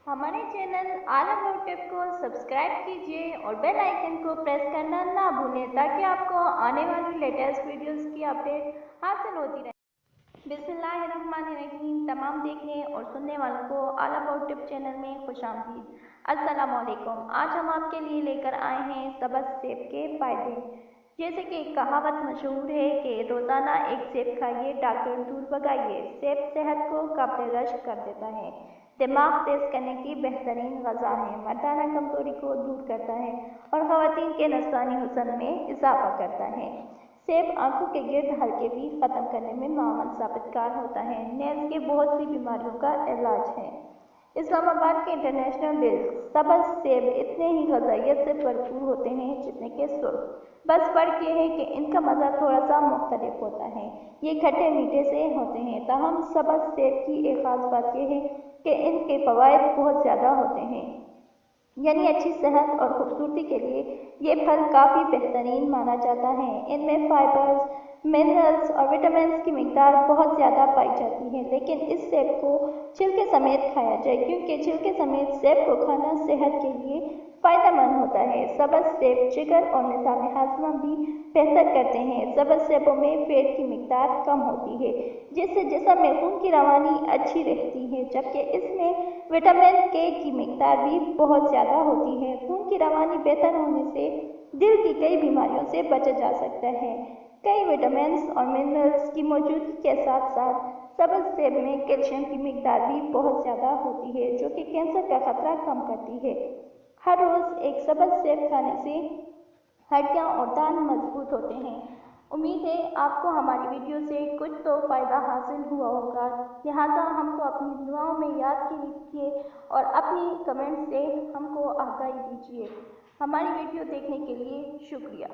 हमारे channel all about tip को subscribe कीजिए और बेल आइकन को प्रेस करना ना भूलें ताकि आपको आने वाली लेटेस्ट वीडियोस की अपडेट हासिल होती रहे। बिस्मिल्लाहिर्रहमानिर्रहीम। तमाम देखने और सुनने वालों को ऑल अबाउट टिप चैनल में खुशामदीद। अस्सलाम वालेकुम। आज हम आपके लिए लेकर आए हैं सब्ज़ सेब के फ़ायदे। जैसे कि एक कहावत मशहूर है कि रोज़ाना एक सेब खाइए, डॉक्टर दूर भगाइए। सेब सेहत को काबिल रश्क कर देता है, दिमाग तेज करने की बेहतरीन ग़ज़ा है, मर्दाना कमज़ोरी को दूर करता है और ख़वातीन के नस्वानी हुस्न में इजाफ़ा करता है। सेब आंखों के गिर्द हल्के भी ख़त्म करने में मामूल साबितकार होता है। नेज़ के बहुत सी बीमारियों का इलाज है। इस्लामाबाद के इंटरनेशनल डेल्स सब्ज़ सेब इतने ही ग़ज़ाइयत से भरपूर होते हैं जितने के सुर्ख। बस फ़र्क ये है कि इनका मज़ा थोड़ा सा मुख्तलिफ होता है। ये खट्टे मीठे से होते हैं। ताहम सब्ज़ सेब की एक ख़ास बात यह है कि इनके फ़वाइद बहुत ज़्यादा होते हैं, यानी अच्छी सेहत और खूबसूरती के लिए ये फल काफ़ी बेहतरीन माना जाता है। इनमें फाइबर्स, मिनरल्स और विटामिन्स की मिकदार बहुत ज़्यादा पाई जाती है। लेकिन इस सेब को छिलके समेत खाया जाए, क्योंकि छिलके समेत सेब को खाना सेहत के लिए फ़ायदेमंद होता है। सब्ज़ सेब जिगर और निज़ाम हाज़मा भी बेहतर करते हैं। सब्ज़ सेबों में फैट की मिकदार कम होती है, जिससे जिस्म में खून की रवानी अच्छी रहती है, जबकि इसमें विटामिन के की मिकदार भी बहुत ज़्यादा होती है। खून की रवानी बेहतर होने से दिल की कई बीमारियों से बचा जा सकता है। कई विटामिन्स और मिनरल्स की मौजूदगी के साथ साथ सब्ज़ सेब में कैल्शियम की मिकदार भी बहुत ज़्यादा होती है, जो कि कैंसर का खतरा कम करती है। हर रोज़ एक सब्ज़ सेब खाने से हड्डियाँ और दांत मजबूत होते हैं। उम्मीद है आपको हमारी वीडियो से कुछ तो फ़ायदा हासिल हुआ होगा। लिहाजा हमको अपनी दुआओं में याद कीजिए और अपनी कमेंट से हमको आगाही दीजिए। हमारी वीडियो देखने के लिए शुक्रिया।